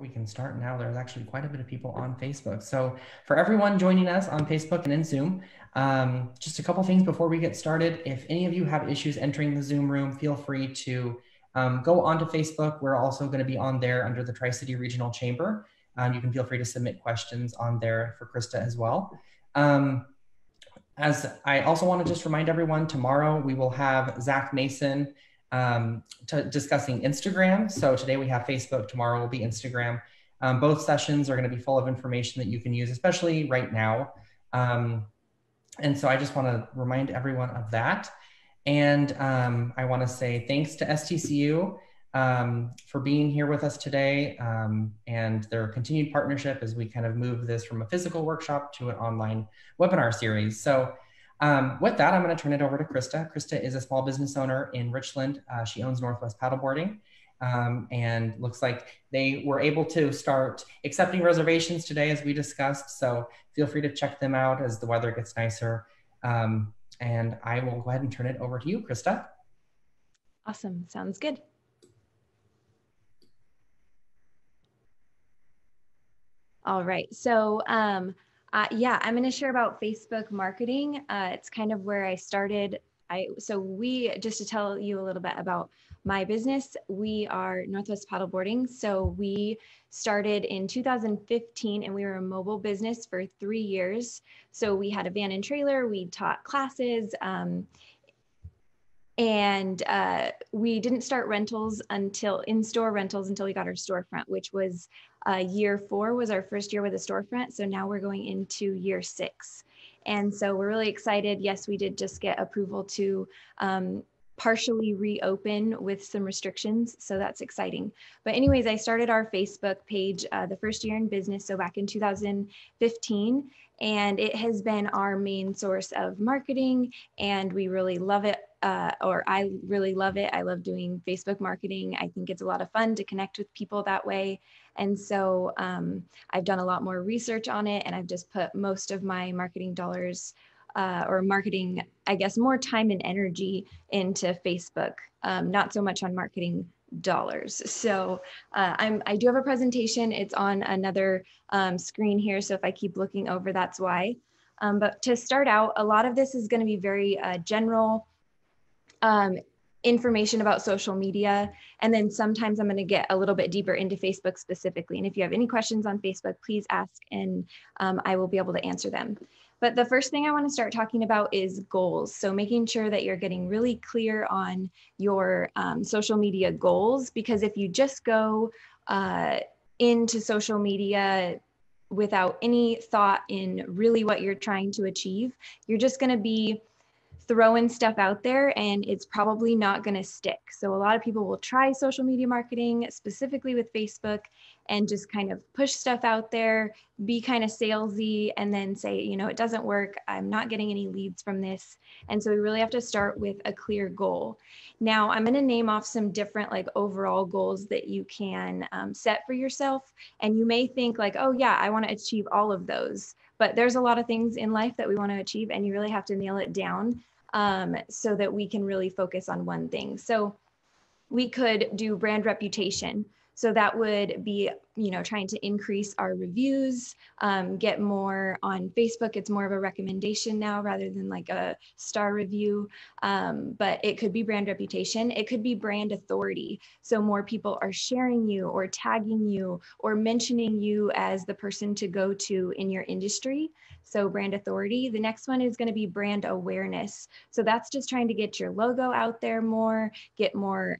we can start now. There's actually quite a bit of people on Facebook. So for everyone joining us on Facebook and in Zoom, just a couple things before we get started. If any of you have issues entering the Zoom room, feel free to go onto Facebook. We're also going to be on there under the Tri-City Regional Chamber. You can feel free to submit questions on there for Krista as well. As I also want to just remind everyone, tomorrow we will have Zach Mason discussing Instagram. So today we have Facebook, tomorrow will be Instagram. Both sessions are going to be full of information that you can use, especially right now. And so I just want to remind everyone of that. And I want to say thanks to STCU for being here with us today and their continued partnership as we kind of move this from a physical workshop to an online webinar series. So with that, I'm going to turn it over to Krista. Krista is a small business owner in Richland. She owns Northwest Paddleboarding, and looks like they were able to start accepting reservations today as we discussed. So feel free to check them out as the weather gets nicer. And I will go ahead and turn it over to you, Krista. Awesome. Sounds good. All right. So yeah, I'm going to share about Facebook marketing. It's kind of where I started. Just to tell you a little bit about my business, we are Northwest Paddleboarding. So we started in 2015 and we were a mobile business for 3 years. So we had a van and trailer, we taught classes, and we didn't start rentals until in-store rentals until we got our storefront, which was year 4 was our first year with a storefront. So now we're going into year 6. And so we're really excited. Yes, we did just get approval to partially reopen with some restrictions. So that's exciting. But anyways, I started our Facebook page the first year in business. So back in 2015, and it has been our main source of marketing and we really love it. I really love it. I love doing Facebook marketing. I think it's a lot of fun to connect with people that way. And so I've done a lot more research on it and I've just put most of my marketing dollars or marketing, I guess, more time and energy into Facebook, not so much on marketing dollars. So I do have a presentation. It's on another screen here. So if I keep looking over, that's why. But to start out, a lot of this is going to be very general information about social media. And then sometimes I'm going to get a little bit deeper into Facebook specifically. And if you have any questions on Facebook, please ask and I will be able to answer them. But the first thing I want to start talking about is goals. So making sure that you're getting really clear on your social media goals, because if you just go into social media without any thought in really what you're trying to achieve, you're just going to be throwing stuff out there and it's probably not going to stick. So a lot of people will try social media marketing, specifically with Facebook, and just kind of push stuff out there, be kind of salesy, and then say, you know, it doesn't work. I'm not getting any leads from this. And so we really have to start with a clear goal. Now, I'm going to name off some different like overall goals that you can set for yourself. And you may think like, oh yeah, I want to achieve all of those. But there's a lot of things in life that we want to achieve and you really have to nail it down so that we can really focus on one thing. So we could do brand reputation. So that would be, you know, trying to increase our reviews, get more on Facebook. It's more of a recommendation now rather than like a star review. But it could be brand reputation. It could be brand authority. So more people are sharing you or tagging you or mentioning you as the person to go to in your industry. So brand authority. The next one is going to be brand awareness. So that's just trying to get your logo out there more, get more,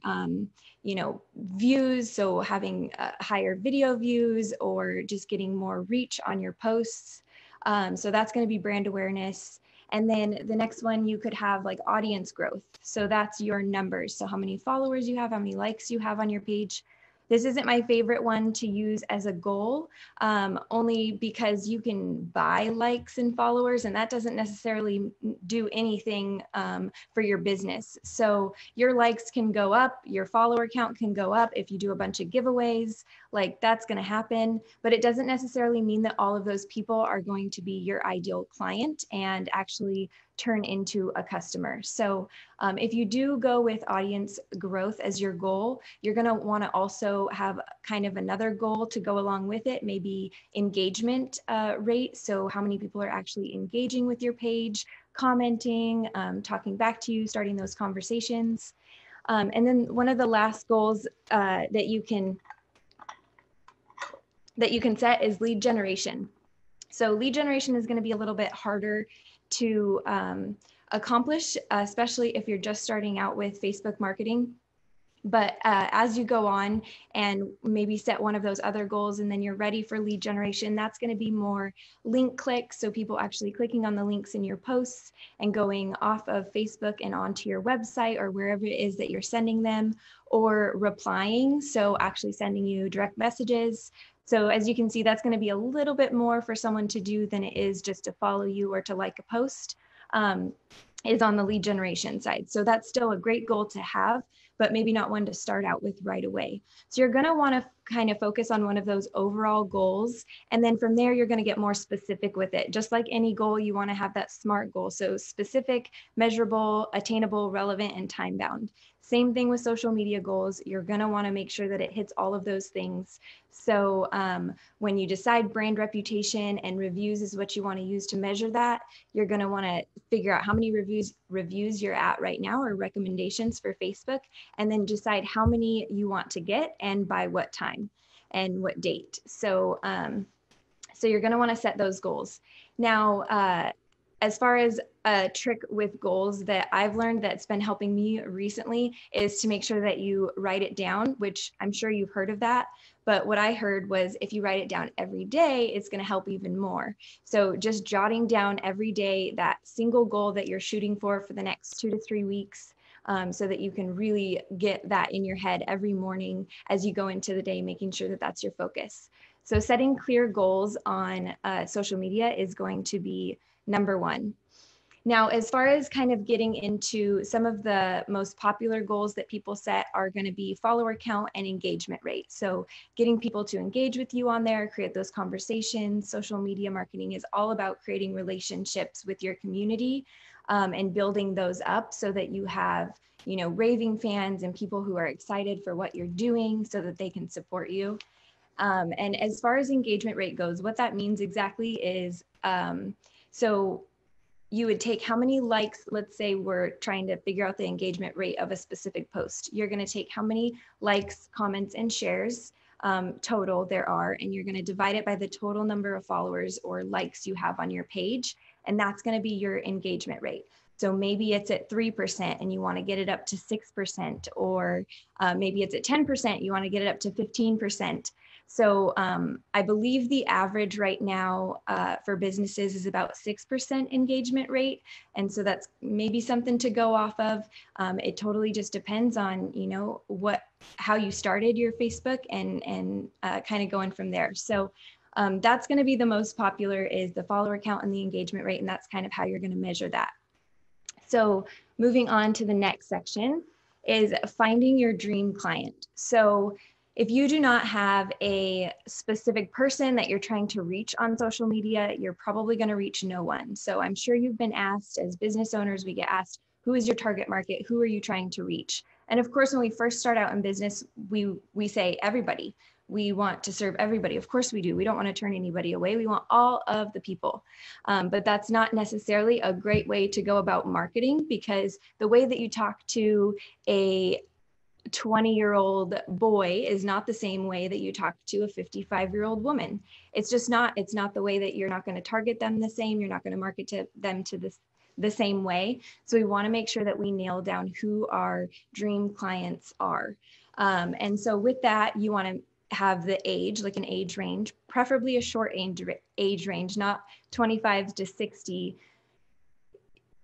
you know, views. So having higher video views or just getting more reach on your posts. So that's going to be brand awareness. And then the next one, you could have like audience growth. So that's your numbers. So how many followers you have, how many likes you have on your page. This isn't my favorite one to use as a goal, only because you can buy likes and followers, and that doesn't necessarily do anything for your business. So your likes can go up, your follower count can go up if you do a bunch of giveaways, like that's going to happen, but it doesn't necessarily mean that all of those people are going to be your ideal client and actually turn into a customer. So if you do go with audience growth as your goal, you're going to want to also have kind of another goal to go along with it, maybe engagement rate. So how many people are actually engaging with your page, commenting, talking back to you, starting those conversations. And then one of the last goals that you can set is lead generation. So lead generation is going to be a little bit harder to accomplish, especially if you're just starting out with Facebook marketing. But as you go on and maybe set one of those other goals and then you're ready for lead generation, that's going to be more link clicks. So people actually clicking on the links in your posts and going off of Facebook and onto your website or wherever it is that you're sending them, or replying. So actually sending you direct messages. So as you can see, that's going to be a little bit more for someone to do than it is just to follow you or to like a post, is on the lead generation side. So that's still a great goal to have, but maybe not one to start out with right away. So you're going to want to kind of focus on one of those overall goals. And then from there, you're going to get more specific with it. Just like any goal, you want to have that SMART goal. So specific, measurable, attainable, relevant, and time bound. Same thing with social media goals. You're going to want to make sure that it hits all of those things. So when you decide brand reputation and reviews is what you want to use to measure that, you're going to want to figure out how many reviews you're at right now or recommendations for Facebook, and then decide how many you want to get and by what time and what date. So, so you're going to want to set those goals. Now, as far as a trick with goals that I've learned that's been helping me recently is to make sure that you write it down, which I'm sure you've heard of that. But what I heard was if you write it down every day, it's going to help even more. So just jotting down every day that single goal that you're shooting for the next 2 to 3 weeks, so that you can really get that in your head every morning as you go into the day, making sure that that's your focus. So setting clear goals on social media is going to be number one. Now, as far as kind of getting into some of the most popular goals that people set are going to be follower count and engagement rate. So getting people to engage with you on there, create those conversations. Social media marketing is all about creating relationships with your community and building those up so that you have, you know, raving fans and people who are excited for what you're doing so that they can support you. And as far as engagement rate goes, what that means exactly is, so you would take how many likes, let's say we're trying to figure out the engagement rate of a specific post. You're going to take how many likes, comments, and shares total there are, and you're going to divide it by the total number of followers or likes you have on your page. And that's going to be your engagement rate. So maybe it's at 3% and you want to get it up to 6%, or maybe it's at 10%, you want to get it up to 15%. So I believe the average right now for businesses is about 6% engagement rate. And so that's maybe something to go off of. It totally just depends on, you know, how you started your Facebook and kind of going from there. So that's going to be the most popular is the follower count and the engagement rate. And that's kind of how you're going to measure that. So moving on to the next section is finding your dream client. So if you do not have a specific person that you're trying to reach on social media, you're probably going to reach no one. So I'm sure you've been asked, as business owners, we get asked, who is your target market? Who are you trying to reach? And of course, when we first start out in business, we say everybody. We want to serve everybody. Of course we do. We don't want to turn anybody away. We want all of the people. But that's not necessarily a great way to go about marketing, because the way that you talk to a 20-year-old boy is not the same way that you talk to a 55-year-old woman. It's just not, it's not the way that you're not going to target them the same. You're not going to market to them to the same way. So we want to make sure that we nail down who our dream clients are. And so with that, you want to have the age, like an age range, preferably a short age range, not 25 to 60.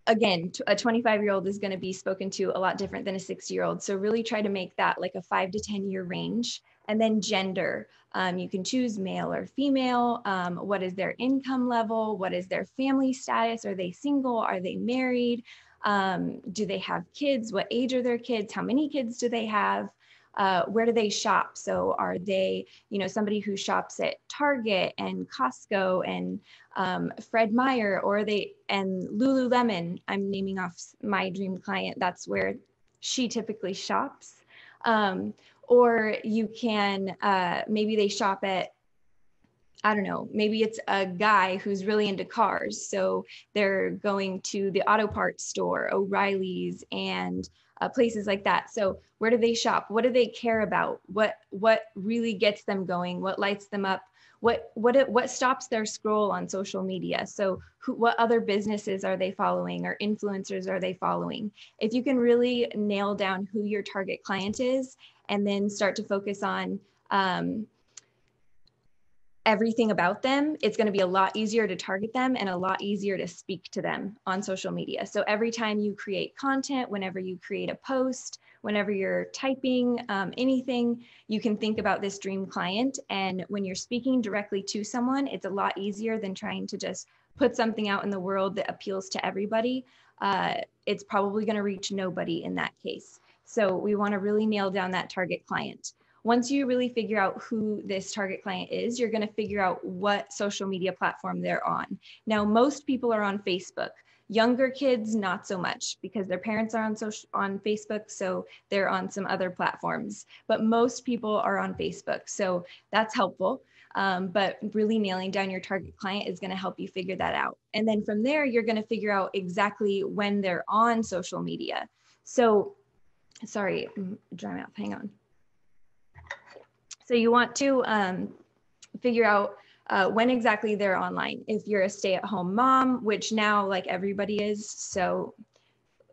Again, a 25-year-old is going to be spoken to a lot different than a 60-year-old. So really try to make that like a 5 to 10 year range. And then gender, you can choose male or female. What is their income level? What is their family status? Are they single? Are they married? Do they have kids? What age are their kids? How many kids do they have? where do they shop? So are they, somebody who shops at Target and Costco and Fred Meyer, or are they, and Lululemon? I'm naming off my dream client. That's where she typically shops. Or you can, maybe they shop at, I don't know, maybe it's a guy who's really into cars. So they're going to the auto parts store, O'Reilly's, and places like that. So where do they shop? What do they care about? What really gets them going? What lights them up? What stops their scroll on social media? So what other businesses are they following, or influencers are they following? If you can really nail down who your target client is, and then start to focus on everything about them, it's going to be a lot easier to target them and a lot easier to speak to them on social media. So every time you create content, whenever you create a post, whenever you're typing anything, you can think about this dream client. And when you're speaking directly to someone, it's a lot easier than trying to just put something out in the world that appeals to everybody. It's probably going to reach nobody in that case. So we want to really nail down that target client. Once you really figure out who this target client is, you're going to figure out what social media platform they're on. Now, most people are on Facebook. Younger kids, not so much, because their parents are on Facebook, so they're on some other platforms. But most people are on Facebook, so that's helpful. But really nailing down your target client is going to help you figure that out. And then from there, you're going to figure out exactly when they're on social media. So, sorry, dry mouth, hang on. So you want to figure out when exactly they're online. If you're a stay-at-home mom, which now like everybody is, so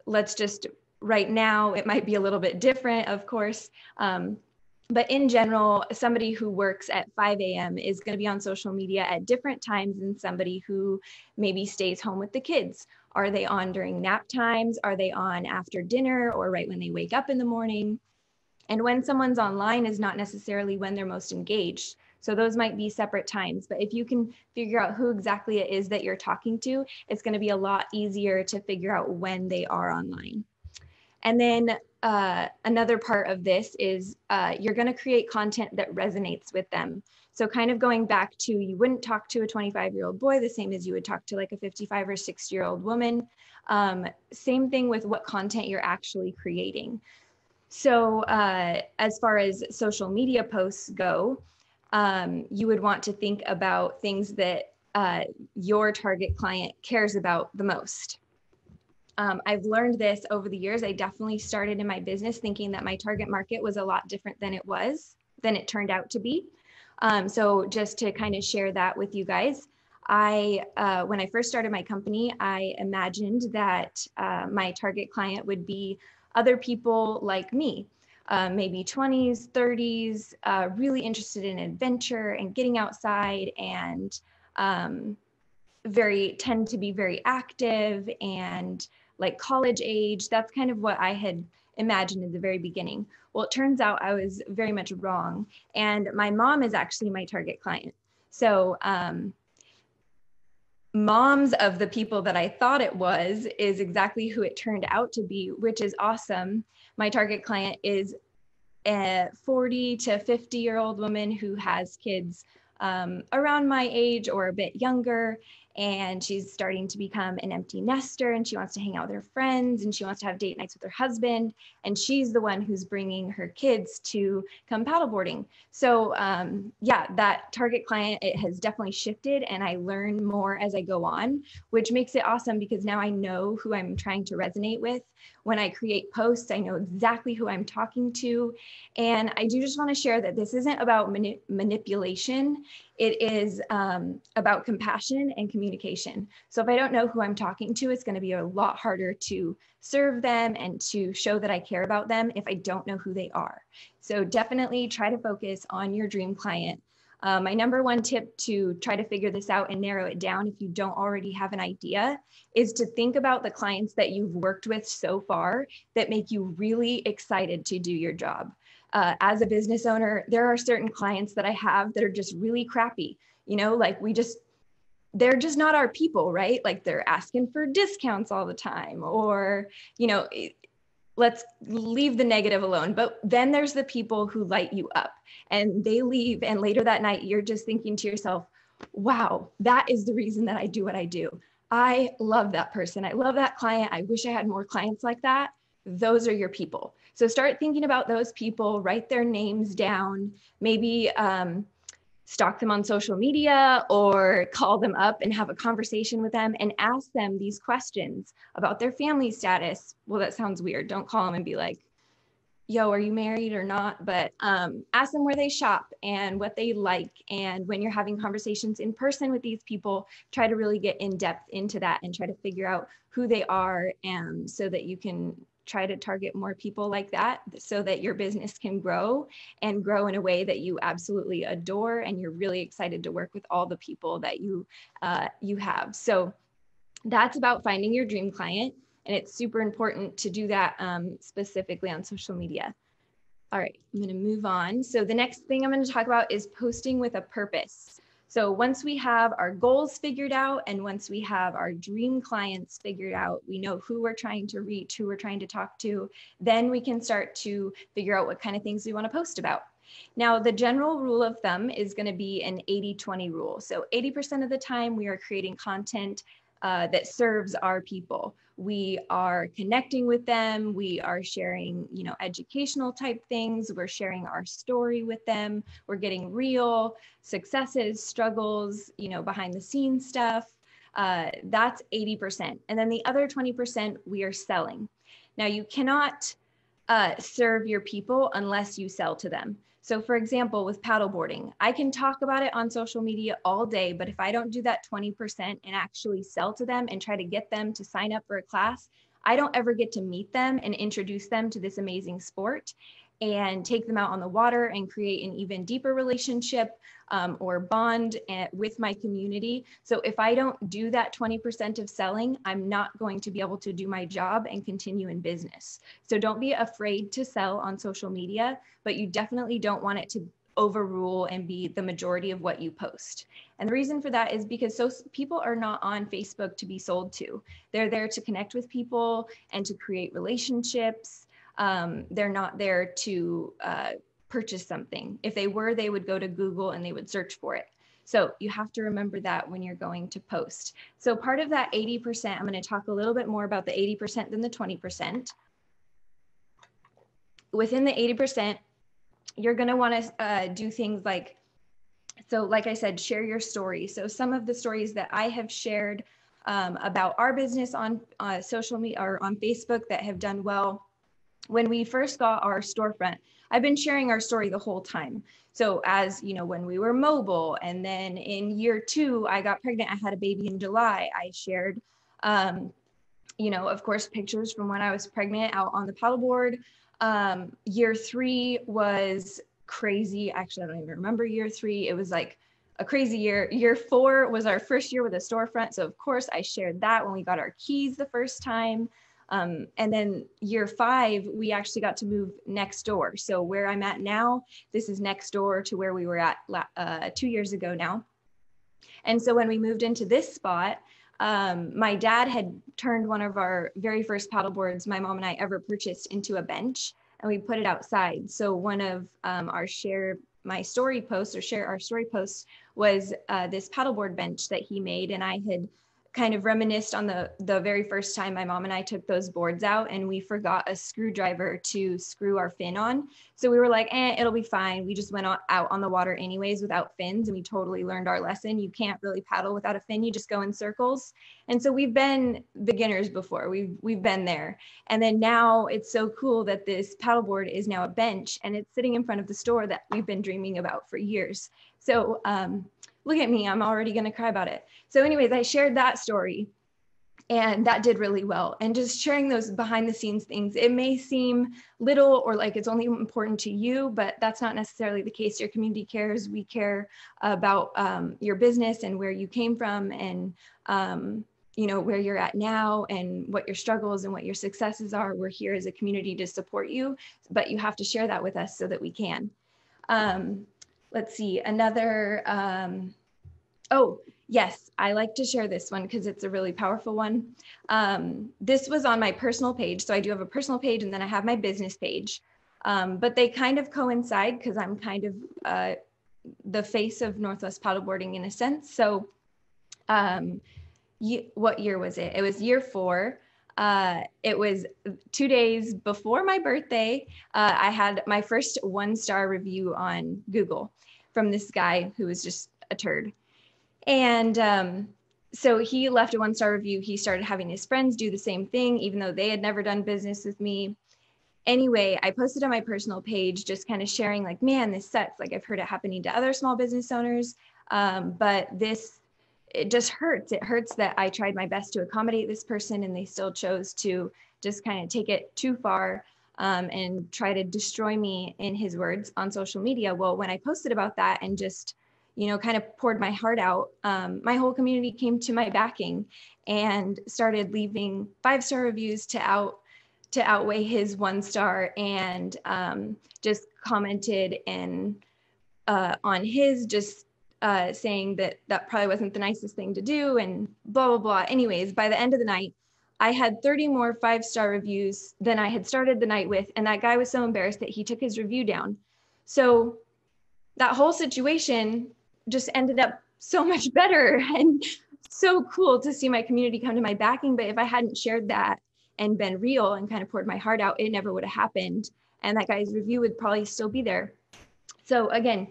let's just, right now, it might be a little bit different, of course. But in general, somebody who works at 5 a.m. is going to be on social media at different times than somebody who maybe stays home with the kids. Are they on during nap times? Are they on after dinner or right when they wake up in the morning? And when someone's online is not necessarily when they're most engaged. So those might be separate times, but if you can figure out who exactly it is that you're talking to, it's going to be a lot easier to figure out when they are online. And then another part of this is you're going to create content that resonates with them. So kind of going back to, you wouldn't talk to a 25-year-old boy the same as you would talk to like a 55 or 60-year-old woman. Same thing with what content you're actually creating. So as far as social media posts go, you would want to think about things that your target client cares about the most. I've learned this over the years. I definitely started in my business thinking that my target market was a lot different than it turned out to be. So just to kind of share that with you guys, when I first started my company, I imagined that my target client would be other people like me, maybe 20s, 30s, really interested in adventure and getting outside, and tend to be very active and like college age. That's kind of what I had imagined in the very beginning. Well, it turns out I was very much wrong. And my mom is actually my target client. So moms of the people that I thought it was is exactly who it turned out to be, which is awesome. My target client is a 40 to 50-year-old woman who has kids around my age or a bit younger, and she's starting to become an empty nester, and she wants to hang out with her friends, and she wants to have date nights with her husband, and she's the one who's bringing her kids to come paddleboarding. So yeah, that target client, it has definitely shifted, and I learn more as I go on, which makes it awesome because now I know who I'm trying to resonate with. When I create posts, I know exactly who I'm talking to. And I do just want to share that this isn't about manipulation. It is about compassion and communication. So if I don't know who I'm talking to, it's going to be a lot harder to serve them and to show that I care about them if I don't know who they are. So definitely try to focus on your dream client. My number one tip to try to figure this out and narrow it down, if you don't already have an idea, is to think about the clients that you've worked with so far that make you really excited to do your job. As a business owner, there are certain clients that I have that are just really crappy. You know, like they're just not our people, right? Like they're asking for discounts all the time, or, you know, let's leave the negative alone. But then there's the people who light you up and they leave. And later that night, you're just thinking to yourself, wow, that is the reason that I do what I do. I love that person. I love that client. I wish I had more clients like that. Those are your people. So start thinking about those people, write their names down, maybe stalk them on social media or call them up and have a conversation with them and ask them these questions about their family status. Well, that sounds weird. Don't call them and be like, yo, are you married or not? But ask them where they shop and what they like. And when you're having conversations in person with these people, try to really get in depth into that and try to figure out who they are, and so that you can try to target more people like that so that your business can grow and grow in a way that you absolutely adore and you're really excited to work with all the people that you have. So that's about finding your dream client. And it's super important to do that specifically on social media. All right, I'm going to move on. So the next thing I'm going to talk about is posting with a purpose. So once we have our goals figured out and once we have our dream clients figured out, we know who we're trying to reach, who we're trying to talk to, then we can start to figure out what kind of things we want to post about. Now, the general rule of thumb is going to be an 80-20 rule. So 80% of the time we are creating content that serves our people. We are connecting with them. We are sharing, educational type things. We're sharing our story with them. We're getting real successes, struggles, behind the scenes stuff. That's 80%. And then the other 20%, we are selling. Now, you cannot serve your people unless you sell to them. So for example, with paddleboarding, I can talk about it on social media all day, but if I don't do that 20% and actually sell to them and try to get them to sign up for a class, I don't ever get to meet them and introduce them to this amazing sport and take them out on the water and create an even deeper relationship or bond with my community. So if I don't do that 20% of selling, I'm not going to be able to do my job and continue in business. So don't be afraid to sell on social media, but you definitely don't want it to overrule and be the majority of what you post. And the reason for that is because people are not on Facebook to be sold to. They're there to connect with people and to create relationships. They're not there to purchase something. If they were, they would go to Google and they would search for it. So you have to remember that when you're going to post. So part of that 80%, I'm going to talk a little bit more about the 80% than the 20%. Within the 80%, you're going to want to do things like, so like I said, share your story. So some of the stories that I have shared about our business on social media or on Facebook that have done well. When we first got our storefront, I've been sharing our story the whole time. So as when we were mobile, and then in year 2, I got pregnant, I had a baby in July. I shared, of course, pictures from when I was pregnant out on the paddleboard. Year 3 was crazy. Actually, I don't even remember year 3. It was like a crazy year. Year 4 was our first year with a storefront. So of course I shared that when we got our keys the first time. And then year 5, we actually got to move next door. So where I'm at now, this is next door to where we were at 2 years ago now. And so when we moved into this spot, my dad had turned one of our very first paddle boards my mom and I ever purchased into a bench, and we put it outside. So one of our share our story posts was this paddleboard bench that he made, and I had kind of reminisced on the very first time my mom and I took those boards out and we forgot a screwdriver to screw our fin on. So we were like, it'll be fine. We just went out on the water anyways without fins, and we totally learned our lesson. You can't really paddle without a fin. You just go in circles. And so we've been beginners before. We've been there. And then now it's so cool that this paddleboard is now a bench and it's sitting in front of the store that we've been dreaming about for years. So look at me, I'm already gonna cry about it. So anyways, I shared that story and that did really well. And just sharing those behind the scenes things, it may seem little or like it's only important to you, but that's not necessarily the case. Your community cares. We care about your business and where you came from and where you're at now and what your struggles and what your successes are. We're here as a community to support you, but you have to share that with us so that we can. Let's see, another Oh, yes, I like to share this one because it's a really powerful one. This was on my personal page. So I do have a personal page and then I have my business page. But they kind of coincide because I'm kind of the face of Northwest Paddleboarding in a sense. So what year was it? It was year 4. It was 2 days before my birthday. I had my first 1-star review on Google from this guy who was just a turd. And so he left a 1-star review. He started having his friends do the same thing, even though they had never done business with me. Anyway, I posted on my personal page, just kind of sharing like, man, this sucks. Like I've heard it happening to other small business owners, but it just hurts. It hurts that I tried my best to accommodate this person and they still chose to just kind of take it too far and try to destroy me, in his words, on social media. Well, when I posted about that and just, kind of poured my heart out, my whole community came to my backing and started leaving 5-star reviews to outweigh his 1-star, and just commented on his, just saying that probably wasn't the nicest thing to do and blah, blah, blah. Anyways, by the end of the night, I had 30 more 5-star reviews than I had started the night with. And that guy was so embarrassed that he took his review down. So that whole situation just ended up so much better, and so cool to see my community come to my backing. But if I hadn't shared that and been real and kind of poured my heart out, it never would have happened. And that guy's review would probably still be there. So again,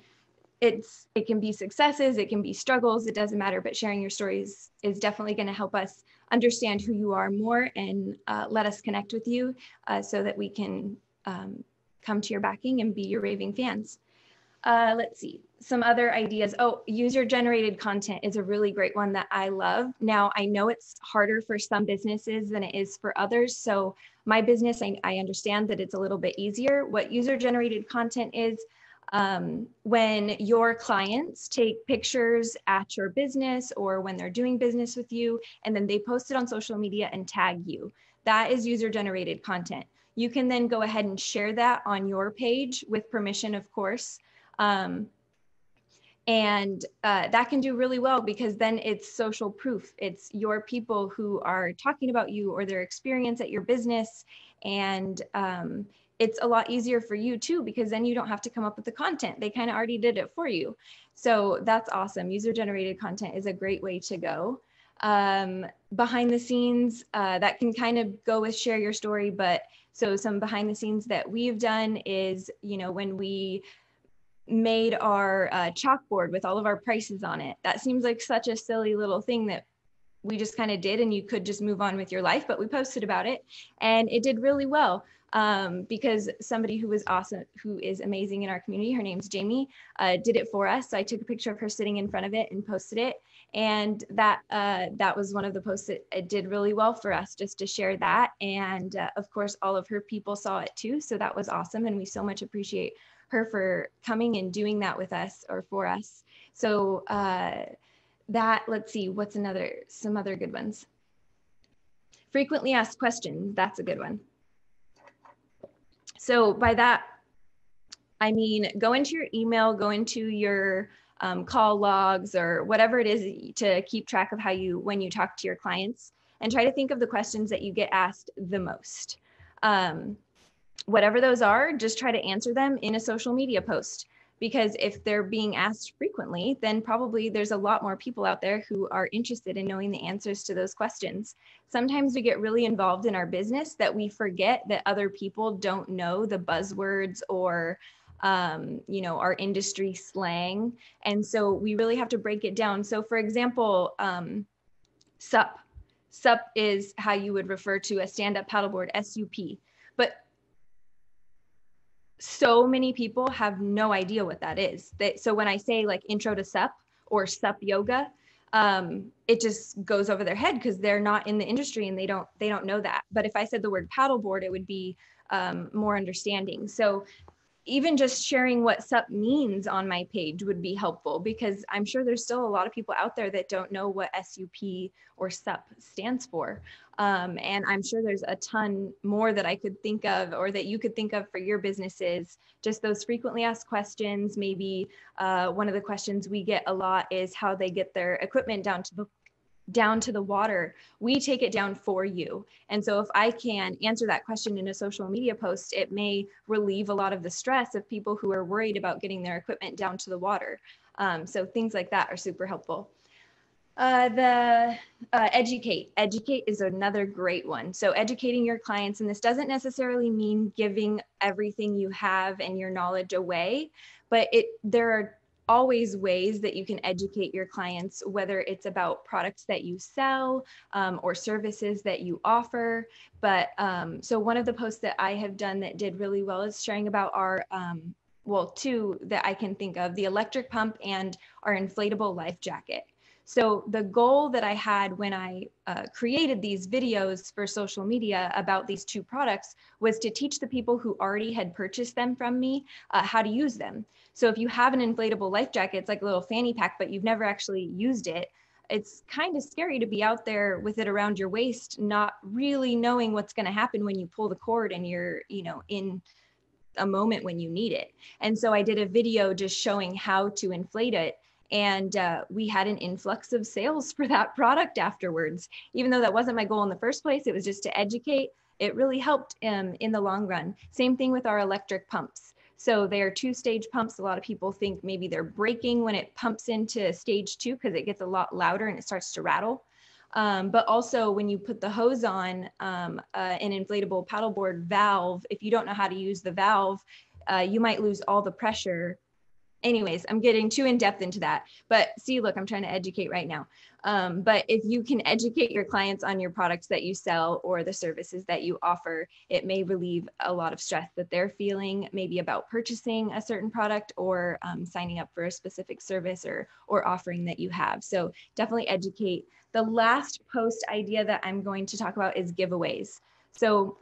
it can be successes, it can be struggles, it doesn't matter, but sharing your stories is definitely going to help us understand who you are more, and let us connect with you so that we can come to your backing and be your raving fans. Let's see, some other ideas. Oh, user-generated content is a really great one that I love. Now, I know it's harder for some businesses than it is for others. So my business, I understand that it's a little bit easier. What user-generated content is, when your clients take pictures at your business or when they're doing business with you, and then they post it on social media and tag you. That is user-generated content. You can then go ahead and share that on your page with permission, of course. And that can do really well, because then it's social proof. It's your people who are talking about you or their experience at your business. And it's a lot easier for you too, because then you don't have to come up with the content. They kind of already did it for you. So that's awesome. User-generated content is a great way to go. Behind the scenes, that can kind of go with share your story. But so some behind the scenes that we've done is, when we made our chalkboard with all of our prices on it. That seems like such a silly little thing that we just kind of did, and you could just move on with your life, but we posted about it and it did really well, because somebody who was awesome, who is amazing in our community, her name's Jamie, did it for us. So I took a picture of her sitting in front of it and posted it. And that was one of the posts that it did really well for us, just to share that. And of course, all of her people saw it too. So that was awesome. And we so much appreciate her for coming and doing that with us, or for us. So let's see, some other good ones. Frequently asked questions, that's a good one. So by that, I mean, go into your email, go into your call logs or whatever it is to keep track of when you talk to your clients, and try to think of the questions that you get asked the most. Whatever those are, just try to answer them in a social media post, because if they're being asked frequently, then probably there's a lot more people out there who are interested in knowing the answers to those questions. Sometimes we get really involved in our business that we forget that other people don't know the buzzwords or our industry slang. And so we really have to break it down. So for example, SUP. SUP is how you would refer to a stand-up paddleboard, SUP. But so many people have no idea what that is. So when I say like intro to SUP or SUP yoga, it just goes over their head because they're not in the industry and they don't know that. But if I said the word paddleboard, it would be more understanding. So even just sharing what SUP means on my page would be helpful, because I'm sure there's still a lot of people out there that don't know what SUP or SUP stands for. And I'm sure there's a ton more that I could think of, or that you could think of for your businesses. Just those frequently asked questions. Maybe one of the questions we get a lot is how they get their equipment down to the water. We take it down for you. And so if I can answer that question in a social media post, it may relieve a lot of the stress of people who are worried about getting their equipment down to the water. So things like that are super helpful. Educate is another great one. So educating your clients, and this doesn't necessarily mean giving everything you have and your knowledge away, but there are always ways that you can educate your clients, whether it's about products that you sell or services that you offer. But so one of the posts that I have done that did really well is sharing about our, well, two that I can think of, the electric pump and our inflatable life jacket. So the goal that I had when I created these videos for social media about these two products was to teach the people who already had purchased them from me how to use them. So if you have an inflatable life jacket, it's like a little fanny pack, but you've never actually used it, it's kind of scary to be out there with it around your waist, not really knowing what's going to happen when you pull the cord and you're, in a moment when you need it. And so I did a video just showing how to inflate it. And we had an influx of sales for that product afterwards. Even though that wasn't my goal in the first place, it was just to educate. It really helped in the long run. Same thing with our electric pumps. So they're 2-stage pumps. A lot of people think maybe they're breaking when it pumps into stage 2 because it gets a lot louder and it starts to rattle. But also when you put the hose on an inflatable paddleboard valve, if you don't know how to use the valve, you might lose all the pressure. Anyways, I'm getting too in depth into that, but see, look, I'm trying to educate right now. But if you can educate your clients on your products that you sell or the services that you offer, it may relieve a lot of stress that they're feeling, maybe about purchasing a certain product or signing up for a specific service or offering that you have. So definitely educate. The last post idea that I'm going to talk about is giveaways. So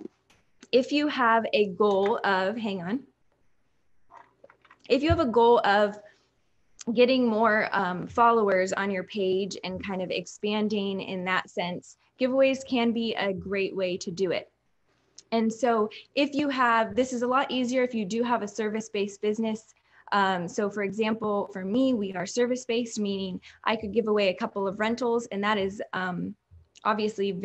if you have a goal of, if you have a goal of getting more followers on your page and kind of expanding in that sense, giveaways can be a great way to do it. And so if you have, this is a lot easier if you do have a service-based business. So for example, for me, we are service-based, meaning I could give away a couple of rentals, and that is obviously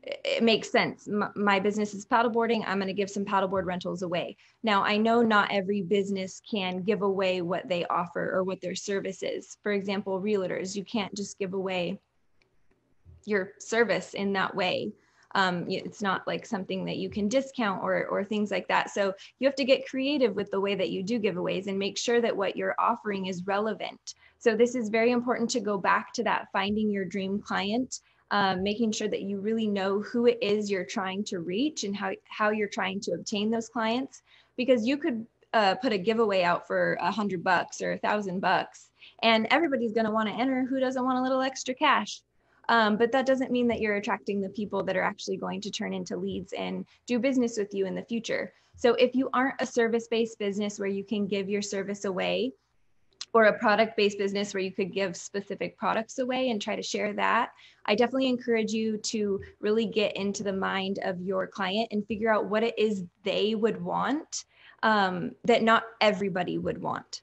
it makes sense. My business is paddleboarding. I'm going to give some paddleboard rentals away. Now, I know not every business can give away what they offer or what their service is. For example, realtors, you can't just give away your service in that way. It's not like something that you can discount or things like that. So you have to get creative with the way that you do giveaways and make sure that what you're offering is relevant. So this is very important to go back to that finding your dream client. Making sure that you really know who it is you're trying to reach and how you're trying to obtain those clients, because you could put a giveaway out for $100 or $1,000 and everybody's going to want to enter. Who doesn't want a little extra cash? But that doesn't mean that you're attracting the people that are actually going to turn into leads and do business with you in the future. So if you aren't a service-based business where you can give your service away, or a product-based business where you could give specific products away and try to share that, I definitely encourage you to really get into the mind of your client and figure out what it is they would want that not everybody would want.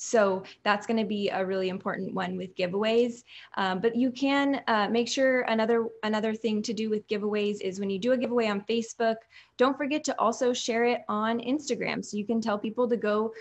So that's going to be a really important one with giveaways. But you can make sure another thing to do with giveaways is when you do a giveaway on Facebook, don't forget to also share it on Instagram. So you can tell people to go,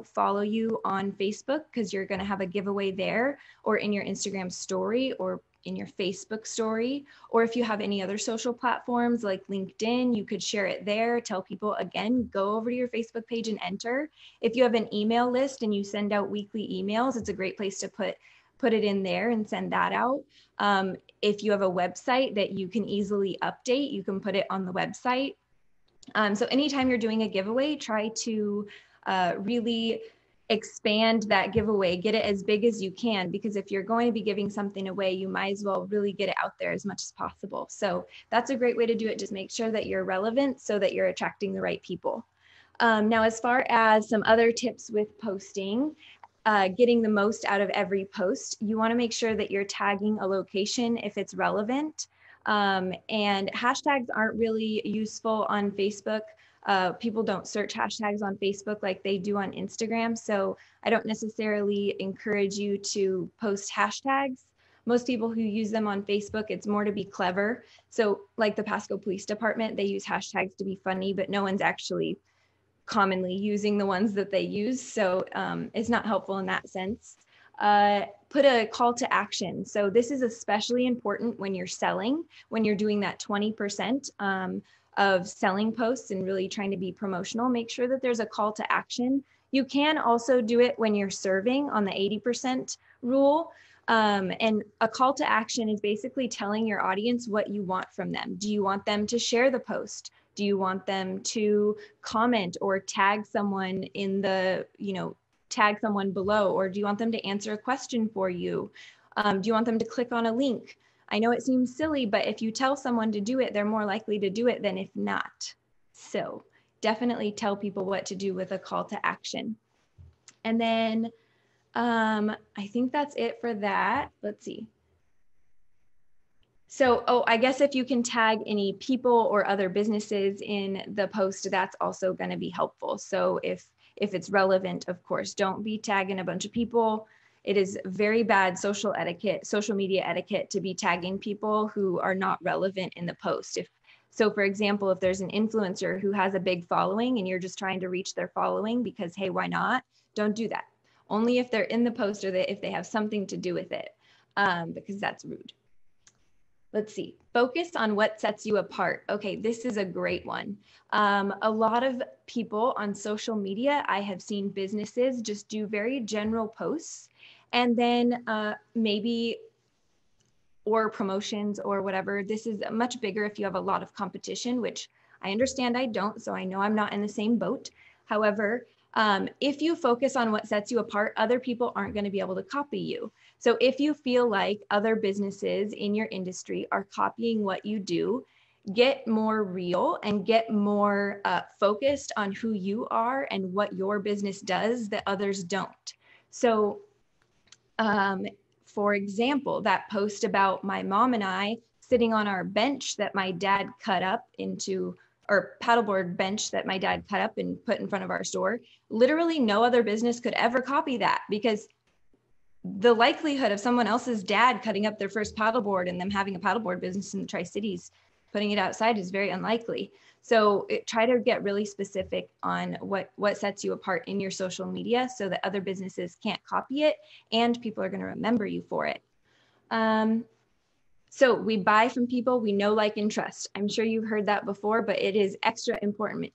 follow you on Facebook because you're going to have a giveaway there, or in your Instagram story, or in your Facebook story, or if you have any other social platforms like LinkedIn, you could share it there. Tell people, again, go over to your Facebook page and enter. If you have an email list and you send out weekly emails, it's a great place to put it in there and send that out. If you have a website that you can easily update, you can put it on the website. So anytime you're doing a giveaway, try to really expand that giveaway, get it as big as you can, because if you're going to be giving something away, you might as well really get it out there as much as possible. So that's a great way to do it. Just make sure that you're relevant so that you're attracting the right people. Now, as far as some other tips with posting, getting the most out of every post, you want to make sure that you're tagging a location if it's relevant. And hashtags aren't really useful on Facebook. People don't search hashtags on Facebook like they do on Instagram. So I don't necessarily encourage you to post hashtags. Most people who use them on Facebook, it's more to be clever. So like the Pasco Police Department, they use hashtags to be funny, but no one's actually commonly using the ones that they use. So it's not helpful in that sense. Put a call to action. So this is especially important when you're selling, when you're doing that 20% of selling posts and really trying to be promotional. Make sure that there's a call to action. You can also do it when you're serving on the 80% rule. And a call to action is basically telling your audience what you want from them. Do you want them to share the post? Do you want them to comment or tag someone in the, tag someone below? Or do you want them to answer a question for you? Do you want them to click on a link? I know it seems silly, but if you tell someone to do it, they're more likely to do it than if not. So definitely tell people what to do with a call to action. And then I think that's it for that. Let's see. So, I guess if you can tag any people or other businesses in the post, that's also going to be helpful. So if it's relevant, of course, don't be tagging a bunch of people. It is very bad social media etiquette to be tagging people who are not relevant in the post. So for example, if there's an influencer who has a big following and you're just trying to reach their following because, hey, why not? Don't do that. Only if they're in the post or if they have something to do with it, because that's rude. Let's see, focus on what sets you apart. Okay, this is a great one. A lot of people on social media, I have seen businesses just do very general posts and then or promotions or whatever. This is much bigger if you have a lot of competition, which I understand I don't, so I know I'm not in the same boat. However, if you focus on what sets you apart, other people aren't going to be able to copy you. So if you feel like other businesses in your industry are copying what you do, get more real and get more focused on who you are and what your business does that others don't. So for example, that post about my mom and I sitting on our bench that my dad cut up into, or paddleboard bench that my dad cut up and put in front of our store, literally no other business could ever copy that, because the likelihood of someone else's dad cutting up their first paddleboard and them having a paddleboard business in the Tri-Cities, putting it outside, is very unlikely. So try to get really specific on what sets you apart in your social media so that other businesses can't copy it and people are going to remember you for it. So we buy from people we know, like, and trust. I'm sure you've heard that before, but it is extra important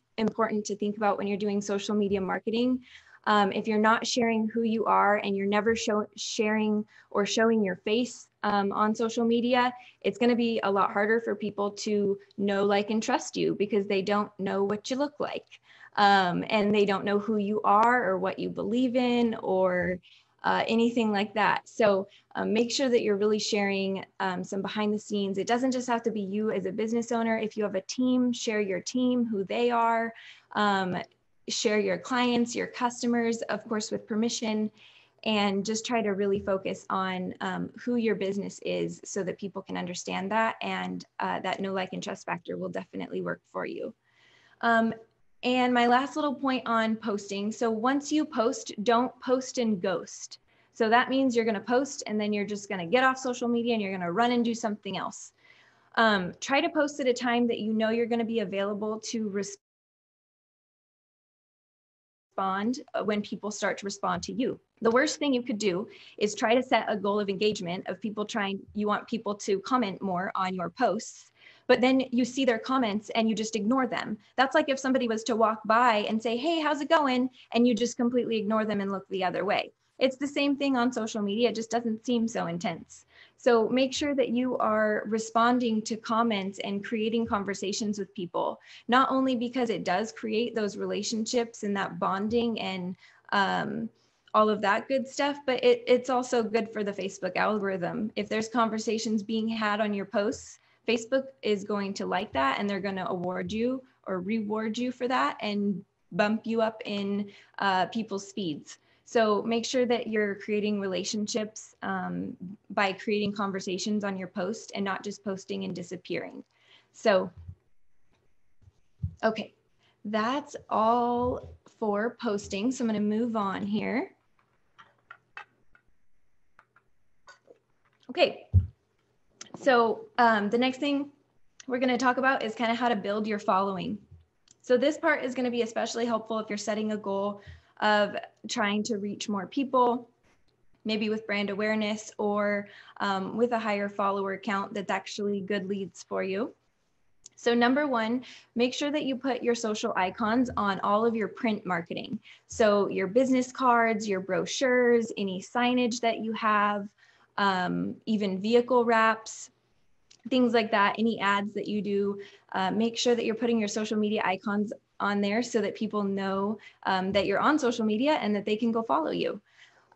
to think about when you're doing social media marketing. If you're not sharing who you are and you're never sharing or showing your face on social media, it's going to be a lot harder for people to know, like, and trust you because they don't know what you look like. And they don't know who you are or what you believe in or anything like that. So make sure that you're really sharing some behind the scenes. It doesn't just have to be you as a business owner. If you have a team, share your team, who they are. Share your clients, your customers, of course, with permission, and just try to really focus on who your business is so that people can understand that, and that know, like, and trust factor will definitely work for you. And my last little point on posting. So once you post, don't post and ghost. So that means you're going to post and then you're just going to get off social media and you're going to run and do something else. Try to post at a time that you know you're going to be available to respond when people start to respond to you. The worst thing you could do is try to set a goal of engagement of people you want people to comment more on your posts, but then you see their comments and you just ignore them. That's like if somebody was to walk by and say, hey, how's it going? And you just completely ignore them and look the other way. It's the same thing on social media. It just doesn't seem so intense. So make sure that you are responding to comments and creating conversations with people, not only because it does create those relationships and that bonding and all of that good stuff, but it's also good for the Facebook algorithm. If there's conversations being had on your posts, Facebook is going to like that and they're going to award you or reward you for that. And bump you up in people's feeds. So make sure that you're creating relationships by creating conversations on your post and not just posting and disappearing. So, okay, that's all for posting. So I'm going to move on here. Okay, so the next thing we're going to talk about is kind of how to build your following. So this part is going to be especially helpful if you're setting a goal of trying to reach more people, maybe with brand awareness or with a higher follower count that's actually good leads for you. So number one, make sure that you put your social icons on all of your print marketing. So your business cards, your brochures, any signage that you have, even vehicle wraps, things like that, any ads that you do, make sure that you're putting your social media icons on there so that people know that you're on social media and that they can go follow you.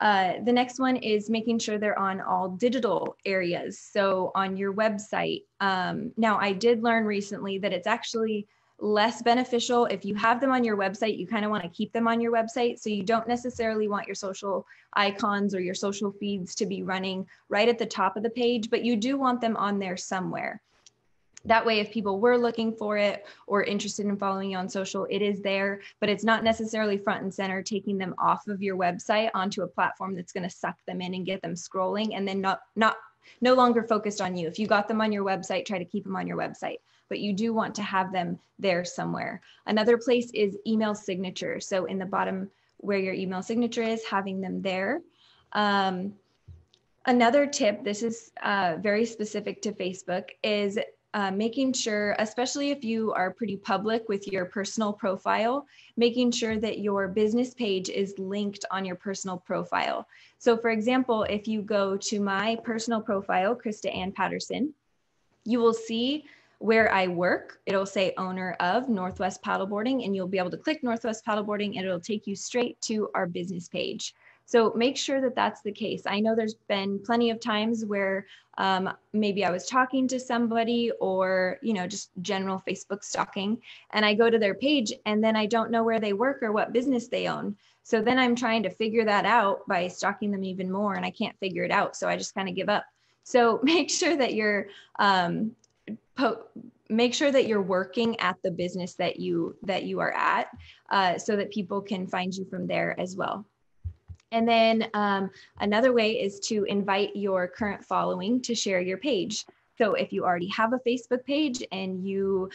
The next one is making sure they're on all digital areas. So on your website. Now, I did learn recently that it's actually less beneficial if you have them on your website. You kind of want to keep them on your website. So you don't necessarily want your social icons or your social feeds to be running right at the top of the page, but you do want them on there somewhere. That way, if people were looking for it or interested in following you on social, it is there, but it's not necessarily front and center, taking them off of your website onto a platform that's going to suck them in and get them scrolling and then no longer focused on you. If you got them on your website, try to keep them on your website, but you do want to have them there somewhere. Another place is email signature. So in the bottom where your email signature is, having them there. Another tip, this is very specific to Facebook, is making sure, especially if you are pretty public with your personal profile, making sure that your business page is linked on your personal profile. So for example, if you go to my personal profile, Krista Ann Patterson, you will see where I work. It'll say owner of Northwest Paddleboarding, and you'll be able to click Northwest Paddleboarding and it'll take you straight to our business page. So make sure that that's the case. I know there's been plenty of times where maybe I was talking to somebody or, just general Facebook stalking, and I go to their page and then I don't know where they work or what business they own. So then I'm trying to figure that out by stalking them even more, and I can't figure it out. So I just kind of give up. So make sure that you're working at the business that you are at, so that people can find you from there as well. And then another way is to invite your current following to share your page. So if you already have a Facebook page and you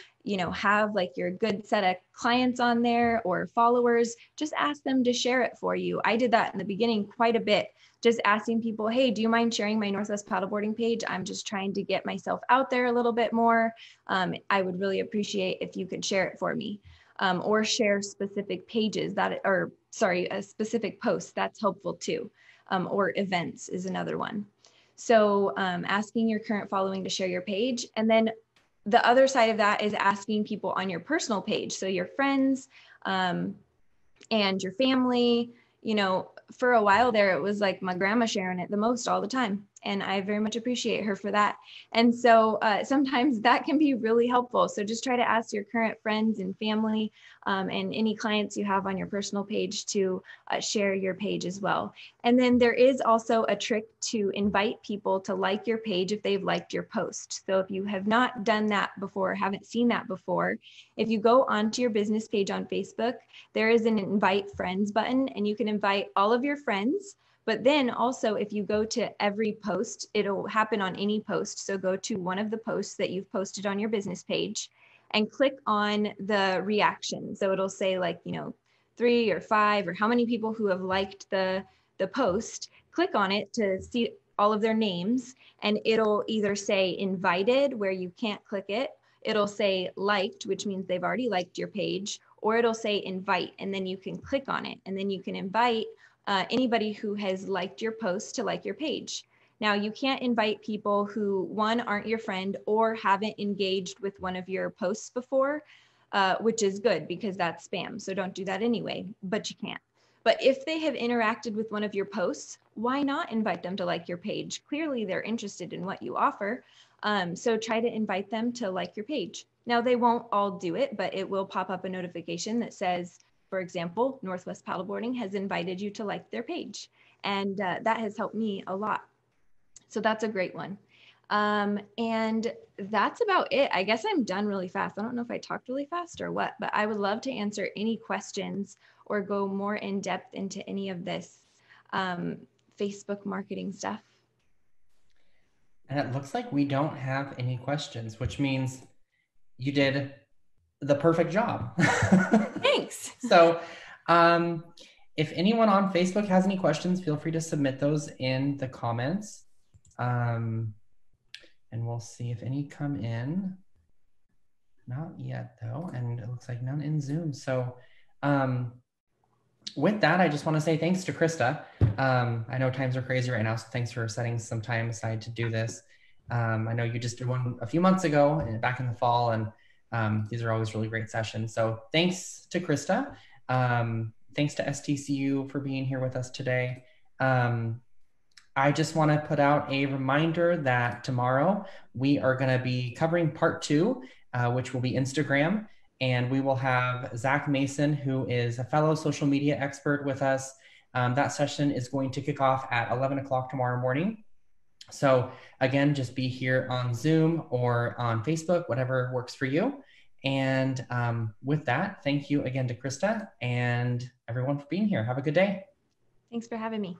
have like your good set of clients on there or followers, just ask them to share it for you. I did that in the beginning quite a bit, just asking people, hey, do you mind sharing my Northwest Paddleboarding page? I'm just trying to get myself out there a little bit more. I would really appreciate if you could share it for me. Or share specific pages specific posts. That's helpful too. Or events is another one. So asking your current following to share your page. And then the other side of that is asking people on your personal page. So your friends and your family, for a while there, it was like my grandma sharing it the most all the time. And I very much appreciate her for that. And so sometimes that can be really helpful. So just try to ask your current friends and family and any clients you have on your personal page to share your page as well. And then there is also a trick to invite people to like your page if they've liked your post. So if you have not done that before, haven't seen that before, if you go onto your business page on Facebook, there is an invite friends button, and you can invite all of your friends. But then also, if you go to every post, it'll happen on any post. So go to one of the posts that you've posted on your business page and click on the reaction. So it'll say 3 or 5 or how many people who have liked the post. Click on it to see all of their names, and it'll either say invited, where you can't click it. It'll say liked, which means they've already liked your page, or it'll say invite, and then you can click on it, and then you can invite anybody who has liked your post to like your page. Now, you can't invite people who, one, aren't your friend or haven't engaged with one of your posts before, which is good because that's spam. So don't do that anyway, but you can't. But if they have interacted with one of your posts, why not invite them to like your page? Clearly, they're interested in what you offer. So try to invite them to like your page. Now, they won't all do it, but it will pop up a notification that says, For example, Northwest Paddleboarding has invited you to like their page, and that has helped me a lot. So that's a great one. And that's about it. I guess I'm done really fast. I don't know if I talked really fast or what, but I would love to answer any questions or go more in depth into any of this Facebook marketing stuff. And it looks like we don't have any questions, which means you did the perfect job. Thanks. So if anyone on Facebook has any questions, feel free to submit those in the comments. And we'll see if any come in. Not yet though, and it looks like none in Zoom. So with that, I just want to say thanks to Krista. I know times are crazy right now, so thanks for setting some time aside to do this. I know you just did one a few months ago, back in the fall, and these are always really great sessions. So thanks to Krista. Thanks to STCU for being here with us today. I just want to put out a reminder that tomorrow we are going to be covering part 2, which will be Instagram. And we will have Zach Mason, who is a fellow social media expert, with us. That session is going to kick off at 11 o'clock tomorrow morning. So again, just be here on Zoom or on Facebook, whatever works for you. And with that, thank you again to Krista and everyone for being here. Have a good day. Thanks for having me.